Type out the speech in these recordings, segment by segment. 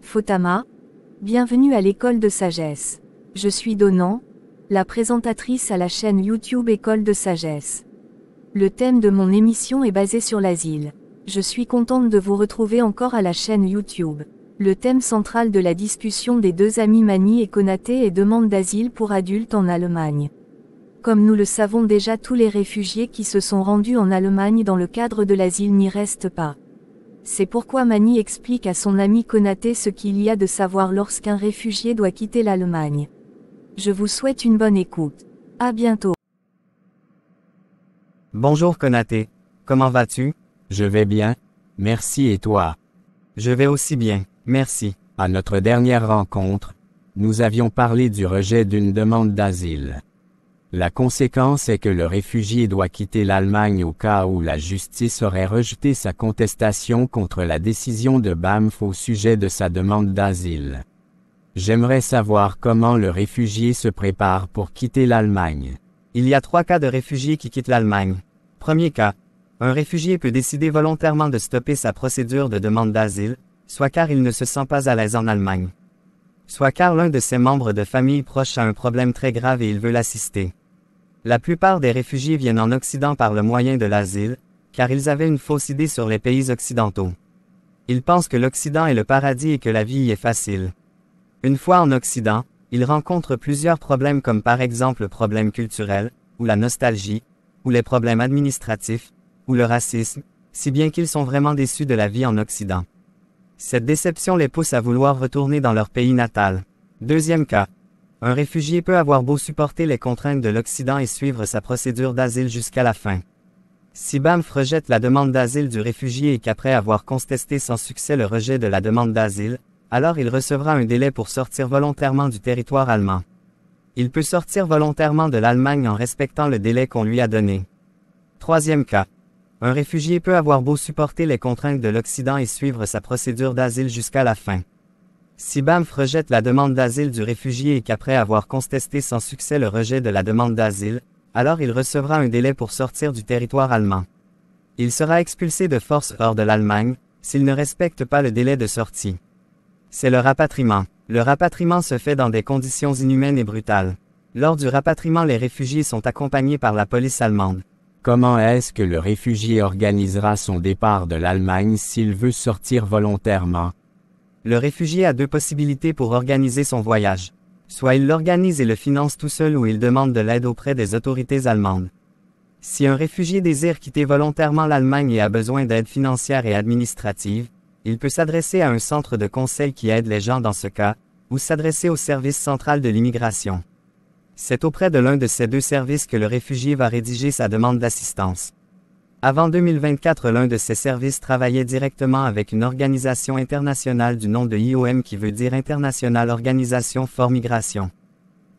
Fotama, bienvenue à l'école de sagesse. Je suis Donan, la présentatrice à la chaîne YouTube École de sagesse. Le thème de mon émission est basé sur l'asile. Je suis contente de vous retrouver encore à la chaîne YouTube. Le thème central de la discussion des deux amis Mani et Konaté est demande d'asile pour adultes en Allemagne. Comme nous le savons déjà, tous les réfugiés qui se sont rendus en Allemagne dans le cadre de l'asile n'y restent pas. C'est pourquoi Mani explique à son ami Konaté ce qu'il y a de savoir lorsqu'un réfugié doit quitter l'Allemagne. Je vous souhaite une bonne écoute. À bientôt. Bonjour Konaté, comment vas-tu? Je vais bien, merci et toi? Je vais aussi bien, merci. À notre dernière rencontre, nous avions parlé du rejet d'une demande d'asile. La conséquence est que le réfugié doit quitter l'Allemagne au cas où la justice aurait rejeté sa contestation contre la décision de BAMF au sujet de sa demande d'asile. J'aimerais savoir comment le réfugié se prépare pour quitter l'Allemagne. Il y a 3 cas de réfugiés qui quittent l'Allemagne. Premier cas, un réfugié peut décider volontairement de stopper sa procédure de demande d'asile, soit car il ne se sent pas à l'aise en Allemagne, soit car l'un de ses membres de famille proche a un problème très grave et il veut l'assister. La plupart des réfugiés viennent en Occident par le moyen de l'asile, car ils avaient une fausse idée sur les pays occidentaux. Ils pensent que l'Occident est le paradis et que la vie y est facile. Une fois en Occident, ils rencontrent plusieurs problèmes comme par exemple le problème culturel, ou la nostalgie, ou les problèmes administratifs, ou le racisme, si bien qu'ils sont vraiment déçus de la vie en Occident. Cette déception les pousse à vouloir retourner dans leur pays natal. Deuxième cas. Un réfugié peut avoir beau supporter les contraintes de l'Occident et suivre sa procédure d'asile jusqu'à la fin. Si BAMF rejette la demande d'asile du réfugié et qu'après avoir contesté sans succès le rejet de la demande d'asile, alors il recevra un délai pour sortir volontairement du territoire allemand. Il peut sortir volontairement de l'Allemagne en respectant le délai qu'on lui a donné. Troisième cas. Un réfugié peut avoir beau supporter les contraintes de l'Occident et suivre sa procédure d'asile jusqu'à la fin. Si BAMF rejette la demande d'asile du réfugié et qu'après avoir contesté sans succès le rejet de la demande d'asile, alors il recevra un délai pour sortir du territoire allemand. Il sera expulsé de force hors de l'Allemagne, s'il ne respecte pas le délai de sortie. C'est le rapatriement. Le rapatriement se fait dans des conditions inhumaines et brutales. Lors du rapatriement, les réfugiés sont accompagnés par la police allemande. Comment est-ce que le réfugié organisera son départ de l'Allemagne s'il veut sortir volontairement? Le réfugié a 2 possibilités pour organiser son voyage. Soit il l'organise et le finance tout seul ou il demande de l'aide auprès des autorités allemandes. Si un réfugié désire quitter volontairement l'Allemagne et a besoin d'aide financière et administrative, il peut s'adresser à un centre de conseil qui aide les gens dans ce cas, ou s'adresser au service central de l'immigration. C'est auprès de l'un de ces 2 services que le réfugié va rédiger sa demande d'assistance. Avant 2024, l'un de ces services travaillait directement avec une organisation internationale du nom de IOM qui veut dire International Organisation for Migration.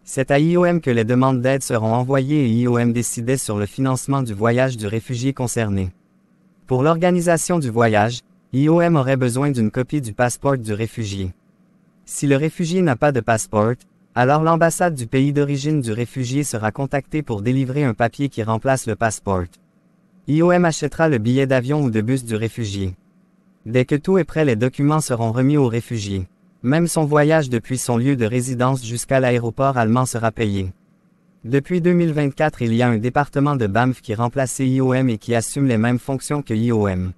C'est à IOM que les demandes d'aide seront envoyées et IOM décidait sur le financement du voyage du réfugié concerné. Pour l'organisation du voyage, IOM aurait besoin d'une copie du passeport du réfugié. Si le réfugié n'a pas de passeport, alors l'ambassade du pays d'origine du réfugié sera contactée pour délivrer un papier qui remplace le passeport. IOM achètera le billet d'avion ou de bus du réfugié. Dès que tout est prêt, les documents seront remis au réfugié. Même son voyage depuis son lieu de résidence jusqu'à l'aéroport allemand sera payé. Depuis 2024, il y a un département de BAMF qui remplace IOM et qui assume les mêmes fonctions que IOM.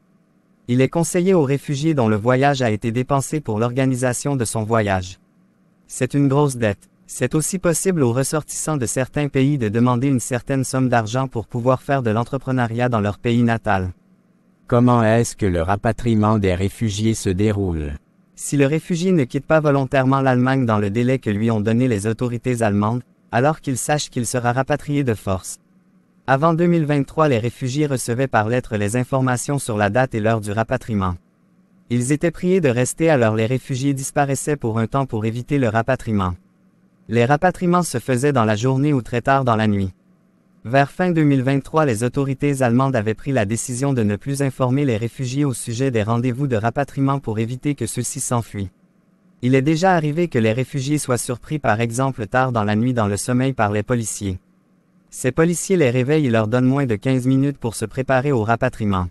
Il est conseillé aux réfugiés dont le voyage a été dépensé pour l'organisation de son voyage. C'est une grosse dette. C'est aussi possible aux ressortissants de certains pays de demander une certaine somme d'argent pour pouvoir faire de l'entrepreneuriat dans leur pays natal. Comment est-ce que le rapatriement des réfugiés se déroule? Si le réfugié ne quitte pas volontairement l'Allemagne dans le délai que lui ont donné les autorités allemandes, alors qu'il sache qu'il sera rapatrié de force. Avant 2023, les réfugiés recevaient par lettre les informations sur la date et l'heure du rapatriement. Ils étaient priés de rester alors les réfugiés disparaissaient pour un temps pour éviter le rapatriement. Les rapatriements se faisaient dans la journée ou très tard dans la nuit. Vers fin 2023, les autorités allemandes avaient pris la décision de ne plus informer les réfugiés au sujet des rendez-vous de rapatriement pour éviter que ceux-ci s'enfuient. Il est déjà arrivé que les réfugiés soient surpris par exemple tard dans la nuit dans le sommeil par les policiers. Ces policiers les réveillent et leur donnent moins de 15 minutes pour se préparer au rapatriement.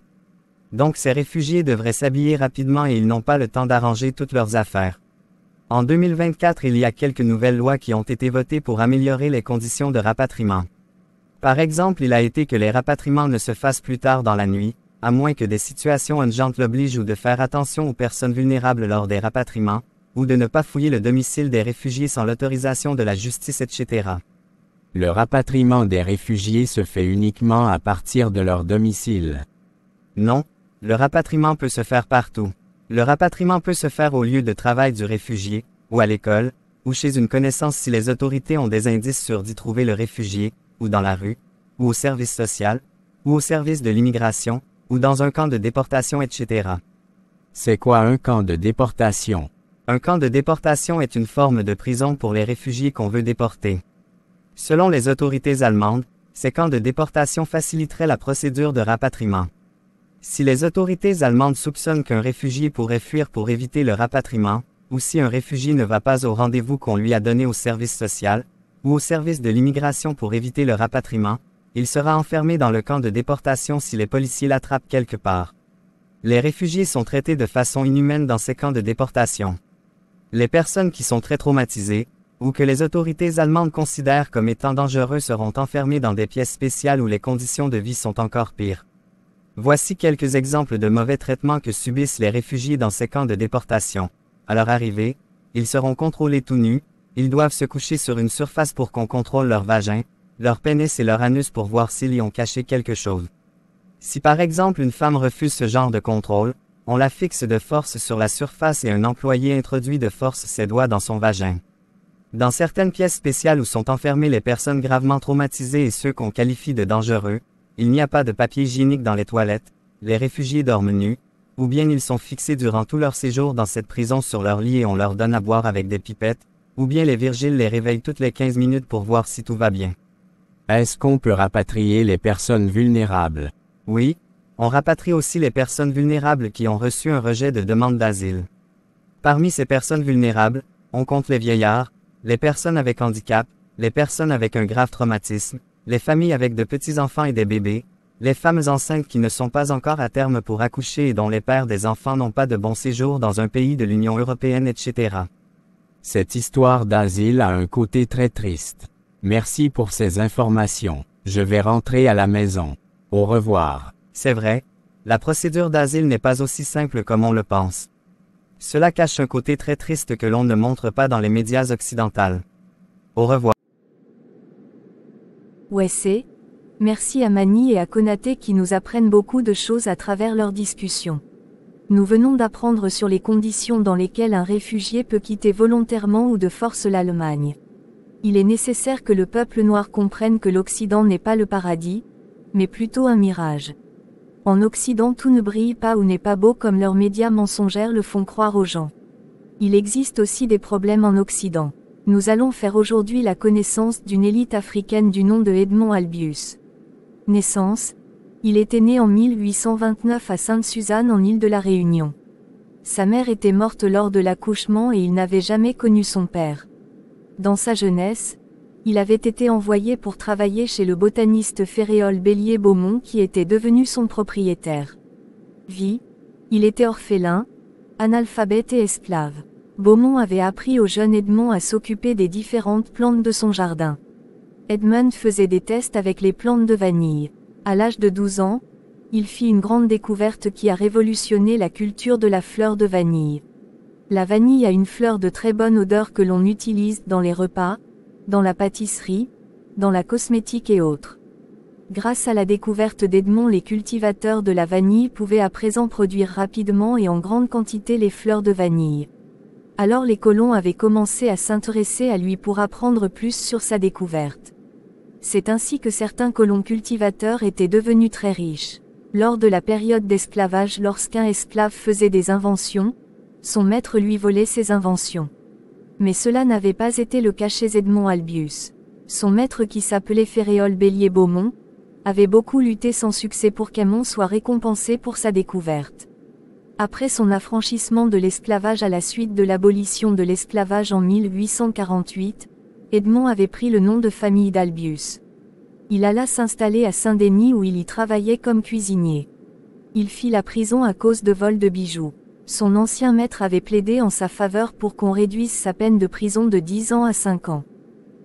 Donc ces réfugiés devraient s'habiller rapidement et ils n'ont pas le temps d'arranger toutes leurs affaires. En 2024, il y a quelques nouvelles lois qui ont été votées pour améliorer les conditions de rapatriement. Par exemple, il a été que les rapatriements ne se fassent plus tard dans la nuit, à moins que des situations urgentes l'obligent, ou de faire attention aux personnes vulnérables lors des rapatriements, ou de ne pas fouiller le domicile des réfugiés sans l'autorisation de la justice, etc. Le rapatriement des réfugiés se fait uniquement à partir de leur domicile. Non, le rapatriement peut se faire partout. Le rapatriement peut se faire au lieu de travail du réfugié, ou à l'école, ou chez une connaissance si les autorités ont des indices sur d'y trouver le réfugié, ou dans la rue, ou au service social, ou au service de l'immigration, ou dans un camp de déportation, etc. C'est quoi un camp de déportation? Un camp de déportation est une forme de prison pour les réfugiés qu'on veut déporter. Selon les autorités allemandes, ces camps de déportation faciliteraient la procédure de rapatriement. Si les autorités allemandes soupçonnent qu'un réfugié pourrait fuir pour éviter le rapatriement, ou si un réfugié ne va pas au rendez-vous qu'on lui a donné au service social, ou au service de l'immigration pour éviter le rapatriement, il sera enfermé dans le camp de déportation si les policiers l'attrapent quelque part. Les réfugiés sont traités de façon inhumaine dans ces camps de déportation. Les personnes qui sont très traumatisées, ou que les autorités allemandes considèrent comme étant dangereux, seront enfermées dans des pièces spéciales où les conditions de vie sont encore pires. Voici quelques exemples de mauvais traitements que subissent les réfugiés dans ces camps de déportation. À leur arrivée, ils seront contrôlés tout nus, ils doivent se coucher sur une surface pour qu'on contrôle leur vagin, leur pénis et leur anus pour voir s'ils y ont caché quelque chose. Si par exemple une femme refuse ce genre de contrôle, on la fixe de force sur la surface et un employé introduit de force ses doigts dans son vagin. Dans certaines pièces spéciales où sont enfermées les personnes gravement traumatisées et ceux qu'on qualifie de dangereux, il n'y a pas de papier hygiénique dans les toilettes, les réfugiés dorment nus, ou bien ils sont fixés durant tout leur séjour dans cette prison sur leur lit et on leur donne à boire avec des pipettes, ou bien les virgiles les réveillent toutes les 15 minutes pour voir si tout va bien. Est-ce qu'on peut rapatrier les personnes vulnérables? Oui, on rapatrie aussi les personnes vulnérables qui ont reçu un rejet de demande d'asile. Parmi ces personnes vulnérables, on compte les vieillards, les personnes avec handicap, les personnes avec un grave traumatisme, les familles avec de petits-enfants et des bébés, les femmes enceintes qui ne sont pas encore à terme pour accoucher et dont les pères des enfants n'ont pas de bon séjour dans un pays de l'Union européenne, etc. Cette histoire d'asile a un côté très triste. Merci pour ces informations. Je vais rentrer à la maison. Au revoir. C'est vrai, la procédure d'asile n'est pas aussi simple comme on le pense. Cela cache un côté très triste que l'on ne montre pas dans les médias occidentaux. Au revoir. Ouais, c'est. Merci à Mani et à Konaté qui nous apprennent beaucoup de choses à travers leurs discussions. Nous venons d'apprendre sur les conditions dans lesquelles un réfugié peut quitter volontairement ou de force l'Allemagne. Il est nécessaire que le peuple noir comprenne que l'Occident n'est pas le paradis, mais plutôt un mirage. En Occident, tout ne brille pas ou n'est pas beau comme leurs médias mensongères le font croire aux gens. Il existe aussi des problèmes en Occident. Nous allons faire aujourd'hui la connaissance d'une élite africaine du nom de Edmond Albius. Naissance. Il était né en 1829 à Sainte-Suzanne en île de la Réunion. Sa mère était morte lors de l'accouchement et il n'avait jamais connu son père. Dans sa jeunesse, il avait été envoyé pour travailler chez le botaniste Féréol Bélier-Beaumont qui était devenu son propriétaire. Vie. Il était orphelin, analphabète et esclave. Beaumont avait appris au jeune Edmond à s'occuper des différentes plantes de son jardin. Edmund faisait des tests avec les plantes de vanille. À l'âge de 12 ans, il fit une grande découverte qui a révolutionné la culture de la fleur de vanille. La vanille a une fleur de très bonne odeur que l'on utilise dans les repas, dans la pâtisserie, dans la cosmétique et autres. Grâce à la découverte d'Edmond, les cultivateurs de la vanille pouvaient à présent produire rapidement et en grande quantité les fleurs de vanille. Alors les colons avaient commencé à s'intéresser à lui pour apprendre plus sur sa découverte. C'est ainsi que certains colons cultivateurs étaient devenus très riches. Lors de la période d'esclavage, lorsqu'un esclave faisait des inventions, son maître lui volait ses inventions. Mais cela n'avait pas été le cas chez Edmond Albius. Son maître qui s'appelait Féréol Bélier-Beaumont, avait beaucoup lutté sans succès pour qu'Edmond soit récompensé pour sa découverte. Après son affranchissement de l'esclavage à la suite de l'abolition de l'esclavage en 1848, Edmond avait pris le nom de famille d'Albius. Il alla s'installer à Saint-Denis où il y travaillait comme cuisinier. Il fit la prison à cause de vol de bijoux. Son ancien maître avait plaidé en sa faveur pour qu'on réduise sa peine de prison de 10 ans à 5 ans.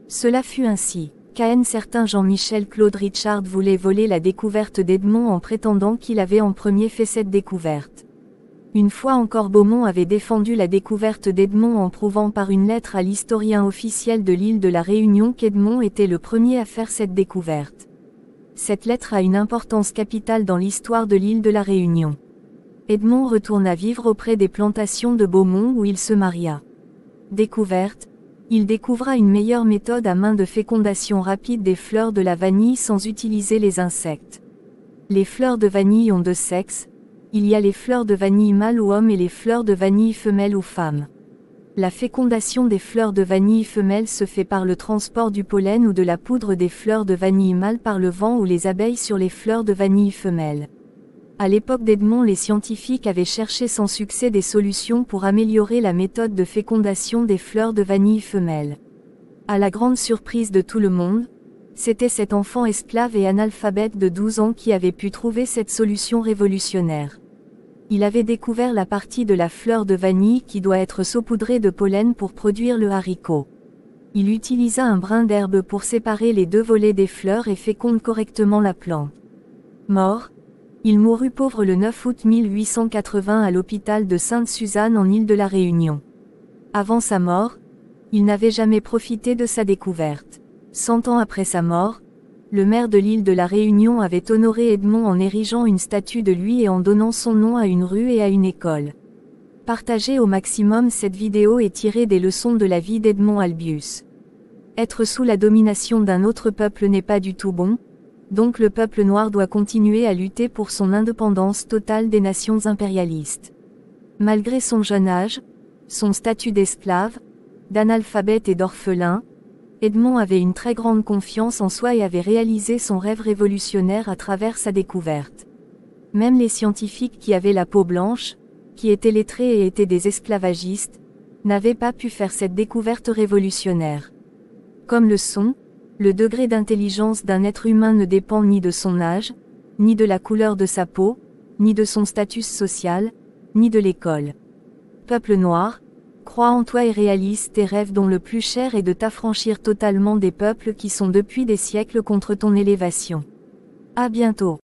Cela fut ainsi. Qu'un certain Jean-Michel Claude Richard voulait voler la découverte d'Edmond en prétendant qu'il avait en premier fait cette découverte. Une fois encore Beaumont avait défendu la découverte d'Edmond en prouvant par une lettre à l'historien officiel de l'île de la Réunion qu'Edmond était le premier à faire cette découverte. Cette lettre a une importance capitale dans l'histoire de l'île de la Réunion. Edmond retourna vivre auprès des plantations de Beaumont où il se maria. Découverte, il découvra une meilleure méthode à main de fécondation rapide des fleurs de la vanille sans utiliser les insectes. Les fleurs de vanille ont deux sexes, il y a les fleurs de vanille mâles ou hommes et les fleurs de vanille femelles ou femmes. La fécondation des fleurs de vanille femelles se fait par le transport du pollen ou de la poudre des fleurs de vanille mâles par le vent ou les abeilles sur les fleurs de vanille femelles. À l'époque d'Edmond, les scientifiques avaient cherché sans succès des solutions pour améliorer la méthode de fécondation des fleurs de vanille femelles. À la grande surprise de tout le monde, c'était cet enfant esclave et analphabète de 12 ans qui avait pu trouver cette solution révolutionnaire. Il avait découvert la partie de la fleur de vanille qui doit être saupoudrée de pollen pour produire le haricot. Il utilisa un brin d'herbe pour séparer les deux volets des fleurs et féconde correctement la plante. Mort, il mourut pauvre le 9 août 1880 à l'hôpital de Sainte-Suzanne en île de la Réunion. Avant sa mort, il n'avait jamais profité de sa découverte. 100 ans après sa mort, le maire de l'île de la Réunion avait honoré Edmond en érigeant une statue de lui et en donnant son nom à une rue et à une école. Partagez au maximum cette vidéo et tirez des leçons de la vie d'Edmond Albius. Être sous la domination d'un autre peuple n'est pas du tout bon, donc le peuple noir doit continuer à lutter pour son indépendance totale des nations impérialistes. Malgré son jeune âge, son statut d'esclave, d'analphabète et d'orphelin, Edmond avait une très grande confiance en soi et avait réalisé son rêve révolutionnaire à travers sa découverte. Même les scientifiques qui avaient la peau blanche, qui étaient lettrés et étaient des esclavagistes, n'avaient pas pu faire cette découverte révolutionnaire. Comme le son, le degré d'intelligence d'un être humain ne dépend ni de son âge, ni de la couleur de sa peau, ni de son statut social, ni de l'école. Peuple noir, crois en toi et réalise tes rêves dont le plus cher est de t'affranchir totalement des peuples qui sont depuis des siècles contre ton élévation. À bientôt.